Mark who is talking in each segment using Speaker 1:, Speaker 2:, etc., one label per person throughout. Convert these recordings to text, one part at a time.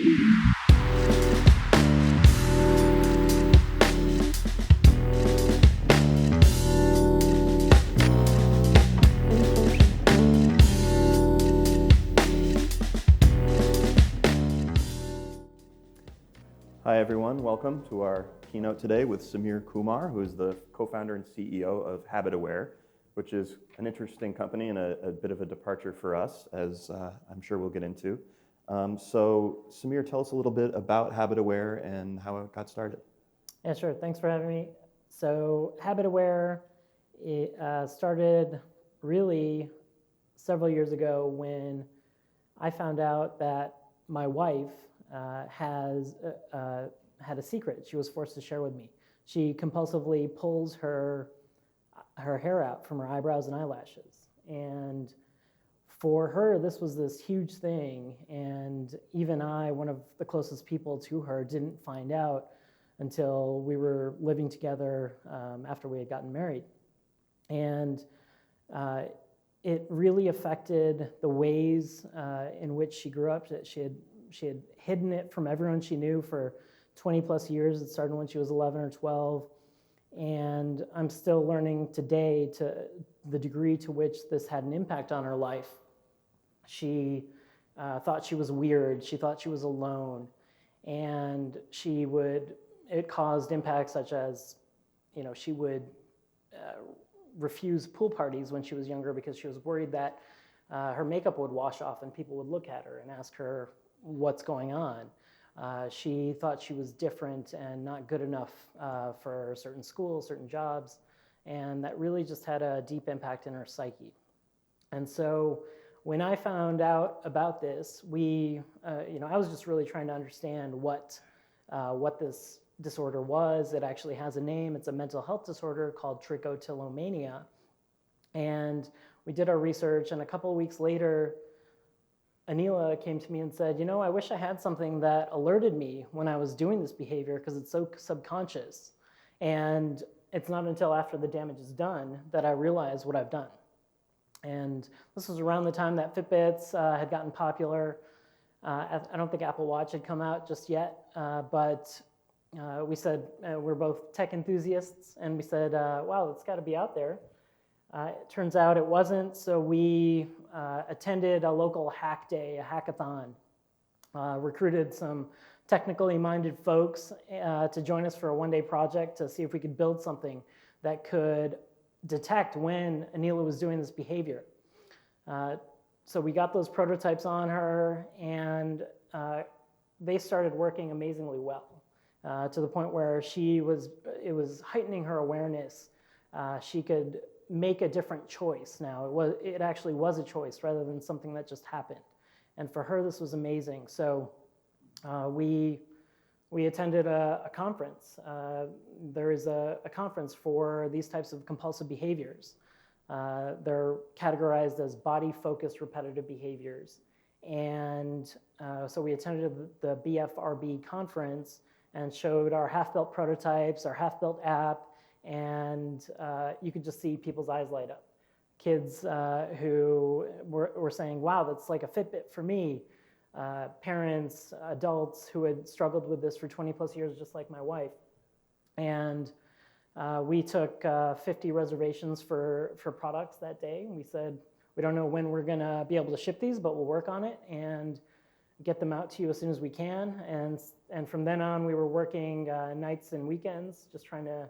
Speaker 1: Hi everyone, welcome to our keynote today with Samir Kumar, who is the co-founder and CEO of HabitAware, which is an interesting company and a bit of a departure for us, as I'm sure we'll get into. So Samir, tell us a little bit about HabitAware and how it got started.
Speaker 2: Yeah, sure. Thanks for having me. So HabitAware started really several years ago when I found out that my wife had a secret she was forced to share with me. She compulsively pulls her hair out from her eyebrows and eyelashes. And for her, this was this huge thing. And even I, one of the closest people to her, didn't find out until we were living together after we had gotten married. And it really affected the ways in which she grew up. She had hidden it from everyone she knew for 20 plus years. It started when she was 11 or 12. And I'm still learning today to the degree to which this had an impact on her life. She thought she was weird. She thought she was alone. And it caused impacts such as, she would refuse pool parties when she was younger because she was worried that her makeup would wash off and people would look at her and ask her what's going on. She thought she was different and not good enough for certain schools, certain jobs, and that really just had a deep impact in her psyche. And so when I found out about this, I was just really trying to understand what this disorder was. It actually has a name. It's a mental health disorder called trichotillomania. And we did our research, and a couple of weeks later, Anila came to me and said, I wish I had something that alerted me when I was doing this behavior because it's so subconscious. And it's not until after the damage is done that I realize what I've done. And this was around the time that Fitbits had gotten popular. I don't think Apple Watch had come out just yet, but we said, we're both tech enthusiasts, and we said, wow, it's got to be out there. It turns out it wasn't, so we attended a local hack day, a hackathon, recruited some technically minded folks to join us for a one-day project to see if we could build something that could detect when Anila was doing this behavior. So we got those prototypes on her, and they started working amazingly well, to the point where it was heightening her awareness. She could make a different choice now. It actually was a choice rather than something that just happened. And for her, this was amazing. So we attended a conference. There is a conference for these types of compulsive behaviors. They're categorized as body-focused repetitive behaviors. And so we attended the BFRB conference and showed our half-built prototypes, our half-built app, and you could just see people's eyes light up. Kids who were saying, wow, that's like a Fitbit for me. Parents, adults who had struggled with this for 20 plus years, just like my wife. And we took 50 reservations for products that day. We said, we don't know when we're going to be able to ship these, but we'll work on it and get them out to you as soon as we can. And from then on, we were working nights and weekends, just trying to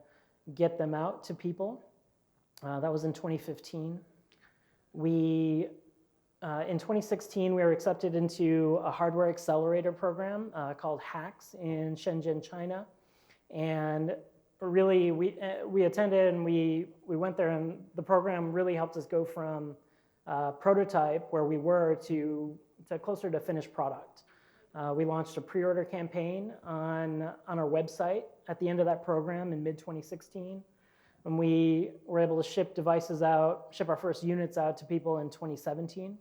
Speaker 2: get them out to people. That was in 2015. In 2016, we were accepted into a hardware accelerator program called HACS in Shenzhen, China. And really, we attended and we went there, and the program really helped us go from prototype, where we were, to closer to finished product. We launched a pre-order campaign on our website at the end of that program in mid-2016. And we were able to ship our first units out to people in 2017.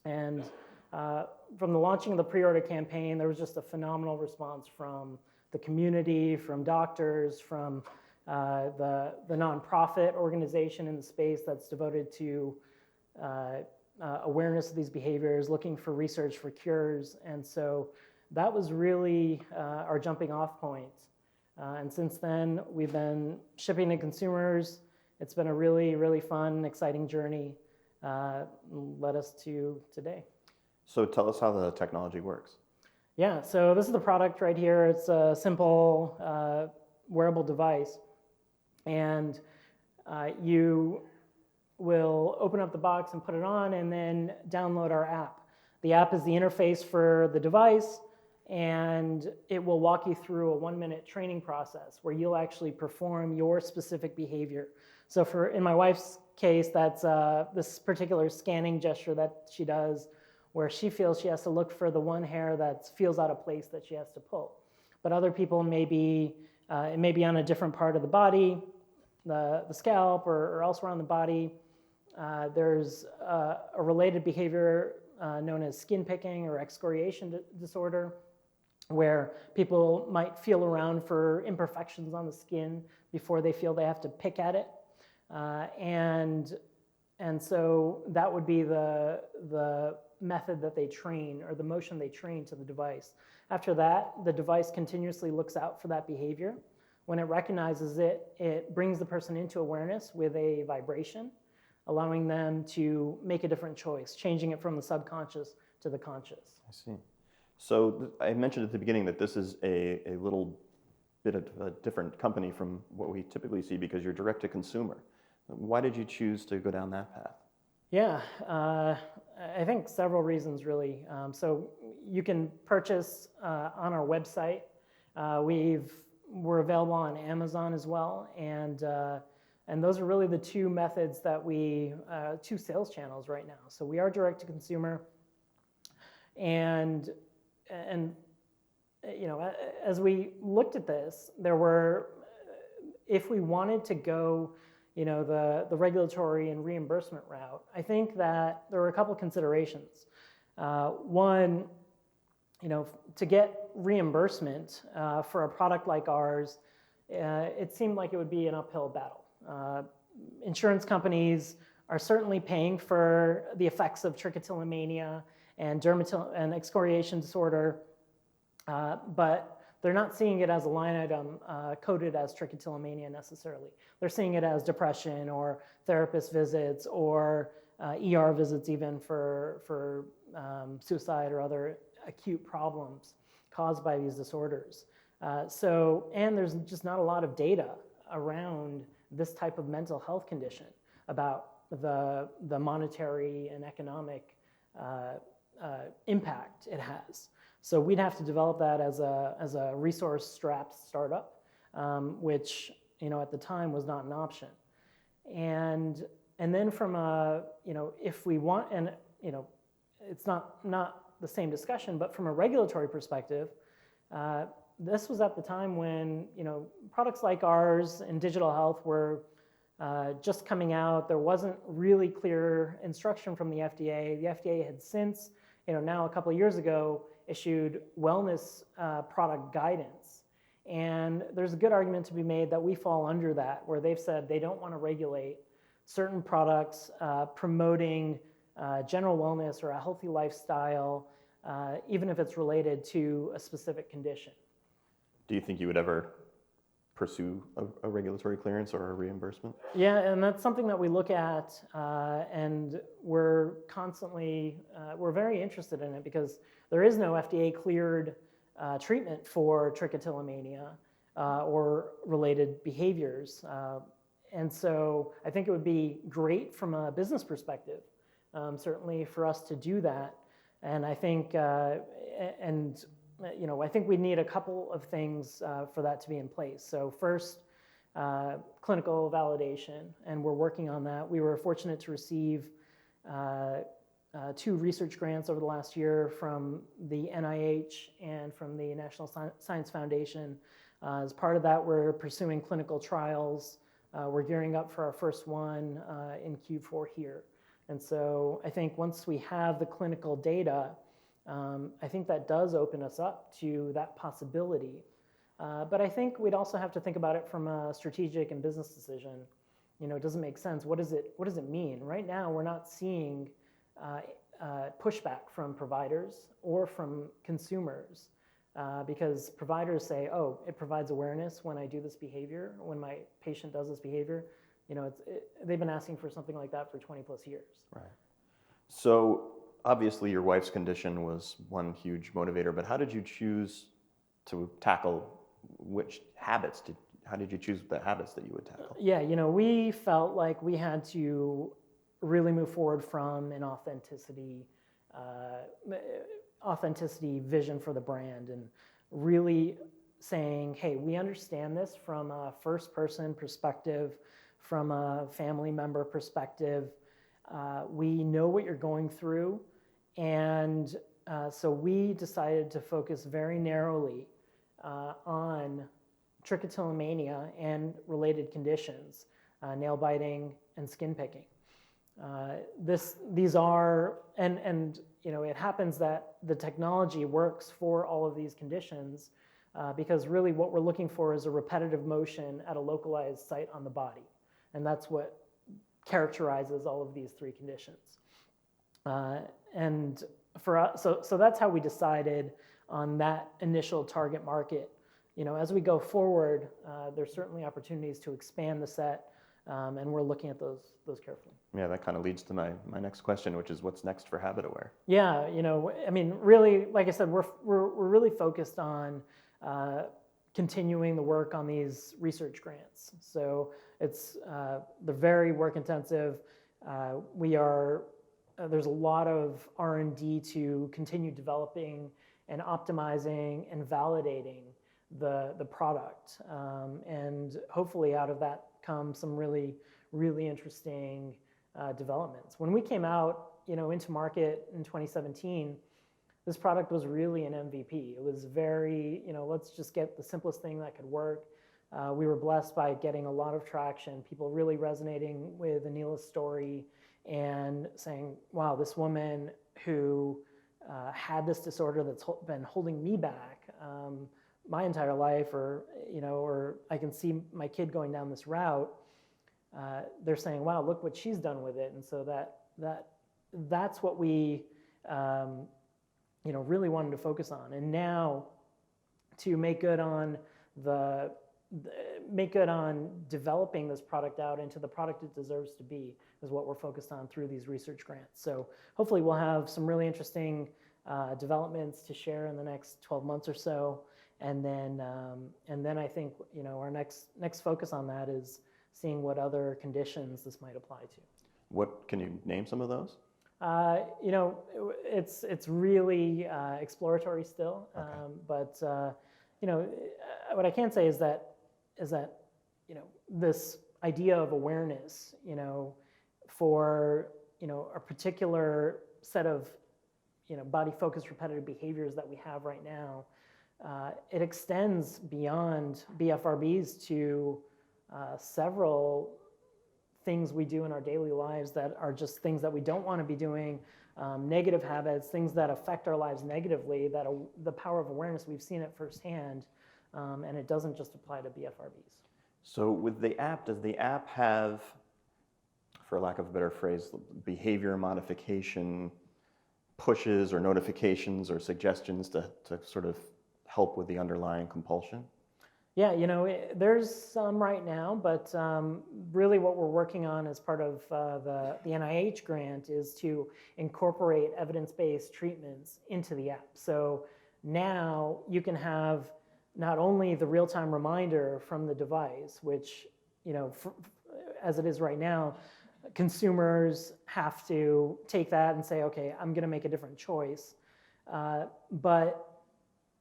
Speaker 2: And from the launching of the pre-order campaign, there was just a phenomenal response from the community, from doctors, from the nonprofit organization in the space that's devoted to awareness of these behaviors, looking for research for cures. And so that was really our jumping off point. And since then, we've been shipping to consumers. It's been a really, really fun, exciting journey, led us to today.
Speaker 1: So tell us how the technology works.
Speaker 2: Yeah, so this is the product right here. It's a simple wearable device. And you will open up the box and put it on and then download our app. The app is the interface for the device, and it will walk you through a 1-minute training process where you'll actually perform your specific behavior. So in my wife's case, that's this particular scanning gesture that she does where she feels she has to look for the one hair that feels out of place that she has to pull. But other people it may be on a different part of the body, the scalp or elsewhere on the body. There's a related behavior known as skin picking or excoriation disorder, where people might feel around for imperfections on the skin before they feel they have to pick at it. And so that would be the method that they train, or the motion they train to the device. After that, the device continuously looks out for that behavior. When it recognizes it, it brings the person into awareness with a vibration, allowing them to make a different choice, changing it from the subconscious to the conscious.
Speaker 1: I see. So I mentioned at the beginning that this is a little bit of a different company from what we typically see because you're direct to consumer. Why did you choose to go down that path?
Speaker 2: Yeah, I think several reasons really. So you can purchase on our website. We're available on Amazon as well, and those are really the two methods that two sales channels right now. So we are direct to consumer, and as we looked at this, if we wanted to go the regulatory and reimbursement route, I think that there were a couple of considerations. One, to get reimbursement for a product like ours, it seemed like it would be an uphill battle. Insurance companies are certainly paying for the effects of trichotillomania and excoriation disorder, but they're not seeing it as a line item coded as trichotillomania necessarily. They're seeing it as depression or therapist visits or ER visits even for suicide or other acute problems caused by these disorders. And there's just not a lot of data around this type of mental health condition about the monetary and economic impact it has. So we'd have to develop that as a resource-strapped startup, which at the time was not an option. And then from if we want, and it's not the same discussion, but from a regulatory perspective, this was at the time when products like ours in digital health were just coming out. There wasn't really clear instruction from the FDA. The FDA had since, now a couple of years ago, issued wellness product guidance. And there's a good argument to be made that we fall under that, where they've said they don't want to regulate certain products promoting general wellness or a healthy lifestyle, even if it's related to a specific condition.
Speaker 1: Do you think you would ever pursue a regulatory clearance or a reimbursement?
Speaker 2: Yeah, and that's something that we look at, and we're very interested in it because there is no FDA-cleared treatment for trichotillomania or related behaviors. And so I think it would be great from a business perspective, certainly for us to do that. And I think, I think we need a couple of things for that to be in place. So first, clinical validation, and we're working on that. We were fortunate to receive 2 research grants over the last year from the NIH and from the National Science Foundation. As part of that, we're pursuing clinical trials. We're gearing up for our first one in Q4 here. And so I think once we have the clinical data, I think that does open us up to that possibility. But I think we'd also have to think about it from a strategic and business decision. It doesn't make sense. What does it mean? Right now, we're not seeing pushback from providers or from consumers because providers say, oh, it provides awareness when I do this behavior, when my patient does this behavior. They've been asking for something like that for 20 plus years.
Speaker 1: Right. So obviously your wife's condition was one huge motivator, but how did you choose to tackle how did you choose the habits that you would tackle?
Speaker 2: Yeah, we felt like we had to really move forward from an authenticity vision for the brand and really saying, hey, we understand this from a first person perspective, from a family member perspective. We know what you're going through. And so we decided to focus very narrowly on trichotillomania and related conditions, nail biting and skin picking. These are, and it happens that the technology works for all of these conditions because really what we're looking for is a repetitive motion at a localized site on the body. And that's what characterizes all of these three conditions. And for us, so that's how we decided on that initial target market. As we go forward, there's certainly opportunities to expand the set, and we're looking at those carefully.
Speaker 1: Yeah, that kind of leads to my next question, which is what's next for HabitAware?
Speaker 2: Yeah, really, like I said, we're really focused on continuing the work on these research grants. So they're very work intensive. There's a lot of R&D to continue developing and optimizing and validating the product, and hopefully out of that come some really, really interesting developments. When we came out, into market in 2017, this product was really an MVP. It was very, let's just get the simplest thing that could work. We were blessed by getting a lot of traction, people really resonating with Anila's story and saying, wow, this woman who had this disorder that's been holding me back my entire life, or I can see my kid going down this route. They're saying, wow, look what she's done with it. And so that's what we really wanted to focus on. And now to make good on developing this product out into the product it deserves to be is what we're focused on through these research grants. So hopefully we'll have some really interesting developments to share in the next 12 months or so. And then I think our next focus on that is seeing what other conditions this might apply to.
Speaker 1: What can you name some of those?
Speaker 2: It's really exploratory still.
Speaker 1: Okay.
Speaker 2: But what I can say is that this idea of awareness, for a particular set of body-focused repetitive behaviors that we have right now, it extends beyond BFRBs to several things we do in our daily lives that are just things that we don't want to be doing, negative habits, things that affect our lives negatively, that the power of awareness, we've seen it firsthand, and it doesn't just apply to BFRBs.
Speaker 1: So with the app, does the app have, for lack of a better phrase, behavior modification pushes or notifications or suggestions to sort of help with the underlying compulsion?
Speaker 2: Yeah, there's some right now, but really what we're working on as part of the NIH grant is to incorporate evidence-based treatments into the app. So now you can have not only the real-time reminder from the device, which, as it is right now, consumers have to take that and say, okay, I'm going to make a different choice. But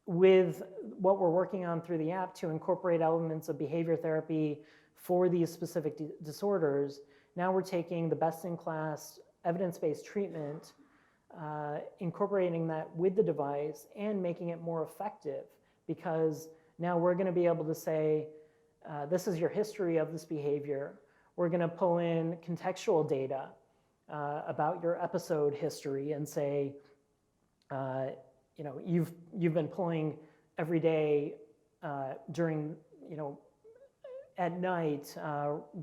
Speaker 2: with what we're working on through the app to incorporate elements of behavior therapy for these specific disorders, now we're taking the best-in-class evidence-based treatment, incorporating that with the device and making it more effective, because now we're going to be able to say, this is your history of this behavior. We're going to pull in contextual data about your episode history and say, you've been pulling every day during, at night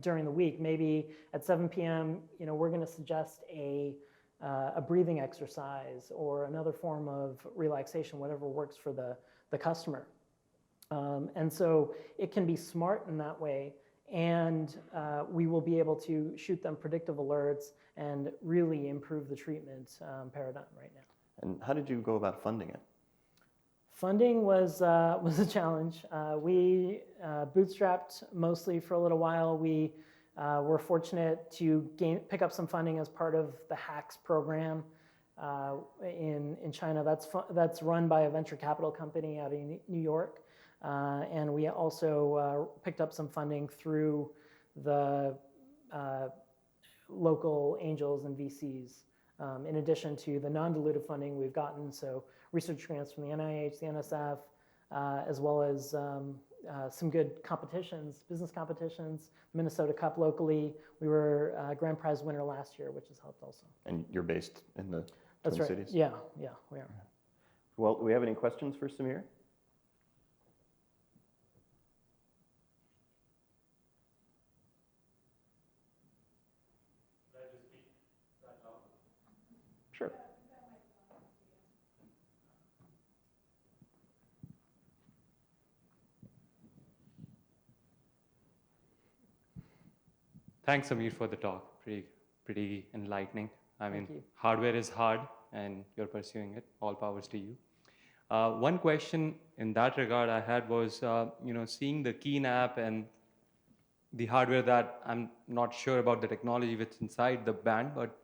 Speaker 2: during the week. Maybe at 7 p.m., we're going to suggest a a breathing exercise or another form of relaxation, whatever works for the customer. And so it can be smart in that way, and we will be able to shoot them predictive alerts and really improve the treatment paradigm right now.
Speaker 1: And how did you go about funding it?
Speaker 2: Funding was a challenge. We bootstrapped mostly for a little while. We were fortunate to pick up some funding as part of the HACS program in China. That's run by a venture capital company out in New York. And we also picked up some funding through the local angels and VCs, in addition to the non-dilutive funding we've gotten, so research grants from the NIH, the NSF, as well as some good competitions, business competitions, Minnesota Cup locally. We were a grand prize winner last year, which has helped also.
Speaker 1: And you're based in the
Speaker 2: That's
Speaker 1: Twin
Speaker 2: right.
Speaker 1: Cities?
Speaker 2: Yeah, we are.
Speaker 1: Well, do we have any questions for Samir? Sure.
Speaker 3: Thanks, Samir, for the talk. Pretty enlightening. I mean,
Speaker 2: you.
Speaker 3: hardware is hard, and you're pursuing it. All powers to you. One question in that regard I had was, seeing the Keen app and the hardware that I'm not sure about the technology that's inside the band, but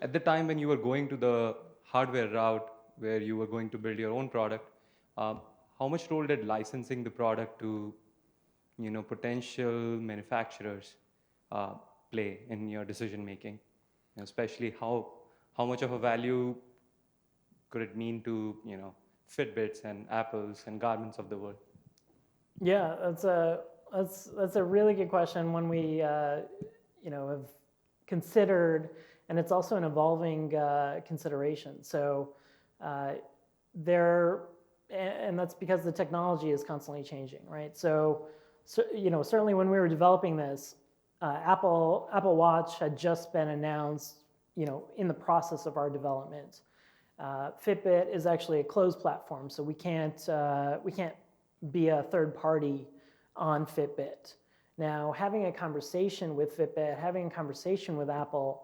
Speaker 3: at the time when you were going to the hardware route where you were going to build your own product, how much role did licensing the product to potential manufacturers play in your decision making? Especially how much of a value could it mean to Fitbits and Apples and Garmin's of the world?
Speaker 2: Yeah, that's a really good question. When we have considered, and it's also an evolving consideration. So and that's because the technology is constantly changing, right? So certainly when we were developing this, Apple Watch had just been announced, in the process of our development. Fitbit is actually a closed platform, so we can't be a third party on Fitbit. Now, having a conversation with Fitbit, having a conversation with Apple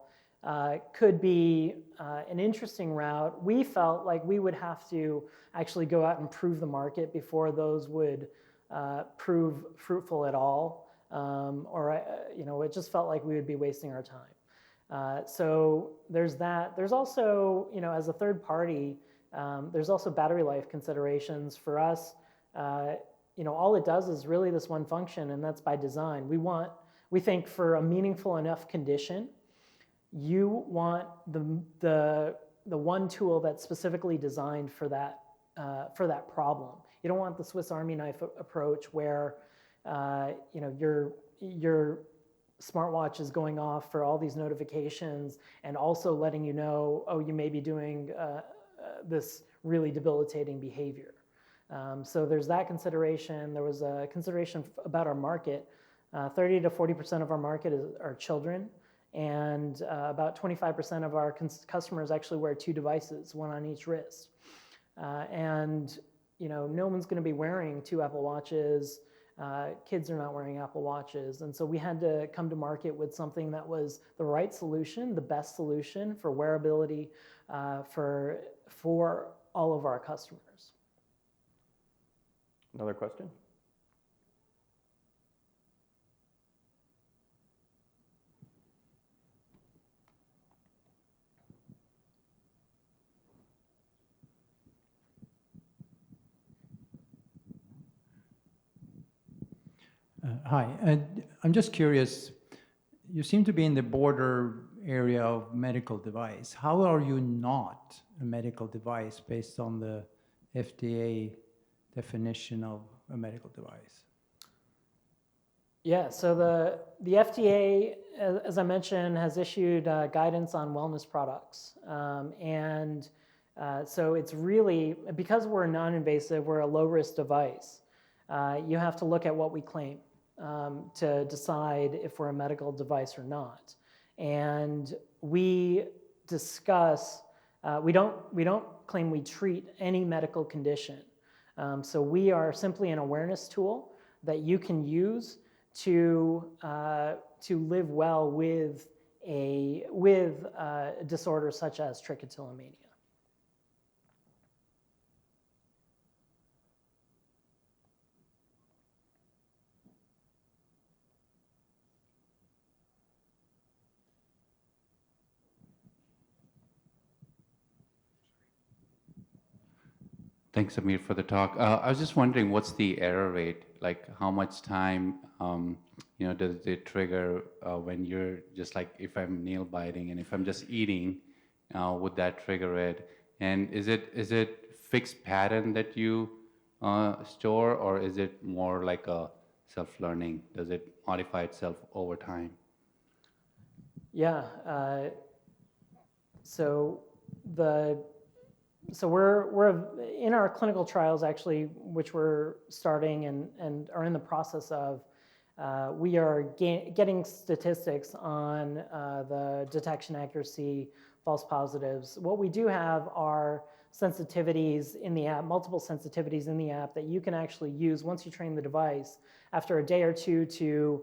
Speaker 2: could be an interesting route. We felt like we would have to actually go out and prove the market before those would prove fruitful at all, it just felt like we would be wasting our time. So there's that. There's also, as a third party, there's also battery life considerations for us. All it does is really this one function, and that's by design. We think for a meaningful enough condition, you want the one tool that's specifically designed for that problem. You don't want the Swiss Army knife approach where your smartwatch is going off for all these notifications and also letting you know, oh, you may be doing this really debilitating behavior. So there's that consideration. There was a consideration about our market. 30 to 40% of our market are children, and about 25% of our customers actually wear 2 devices, one on each wrist. No one's going to be wearing 2 Apple Watches. Kids are not wearing Apple Watches. And so we had to come to market with something that was the right solution, the best solution for wearability for all of our customers.
Speaker 1: Another question?
Speaker 4: Hi, I'm just curious, you seem to be in the border area of medical device. How are you not a medical device based on the FDA definition of a medical device?
Speaker 2: Yeah, so the FDA, as I mentioned, has issued guidance on wellness products. So it's really, because we're non-invasive, we're a low-risk device, you have to look at what we claim to decide if we're a medical device or not. And we discuss, we don't claim we treat any medical condition. So we are simply an awareness tool that you can use to live well with a disorder such as trichotillomania.
Speaker 5: Thanks, Amir, for the talk. I was just wondering, what's the error rate? Like, how much time, does it trigger when you're just like, if I'm nail biting and if I'm just eating, would that trigger it? And is it fixed pattern that you store, or is it more like a self-learning? Does it modify itself over time?
Speaker 2: Yeah. So we're in our clinical trials, actually, which we're starting and are in the process of. We are getting statistics on the detection accuracy, false positives. What we do have are sensitivities in the app, multiple sensitivities in the app that you can actually use once you train the device after a day or two to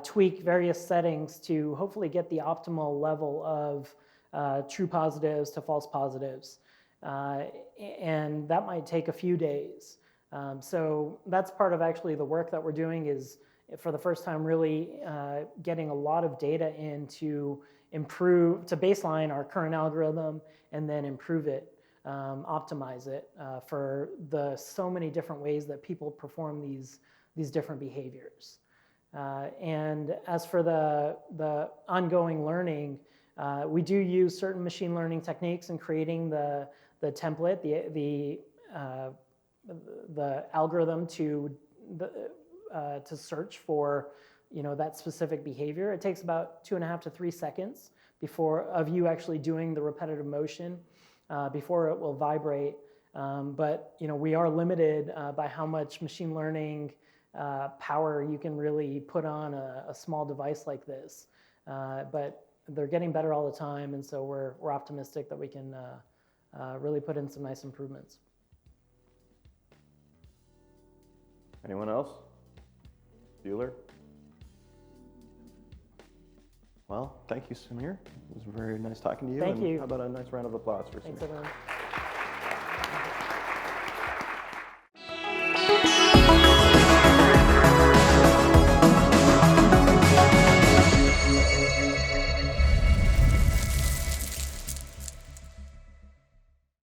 Speaker 2: tweak various settings to hopefully get the optimal level of true positives to false positives. And that might take a few days. So that's part of actually the work that we're doing, is for the first time really getting a lot of data in to baseline our current algorithm and then improve it, optimize it for the so many different ways that people perform these different behaviors. And as for the ongoing learning, we do use certain machine learning techniques in creating the template, the algorithm to search for that specific behavior. It takes about 2.5 to 3 seconds of you actually doing the repetitive motion before it will vibrate. But we are limited by how much machine learning power you can really put on a small device like this. But they're getting better all the time, and so we're optimistic that we can really put in some nice improvements.
Speaker 1: Anyone else? Bueller? Well, thank you, Samir. It was very nice talking to you.
Speaker 2: Thank you.
Speaker 1: How about a nice round of applause for Samir?
Speaker 2: Thanks, everyone.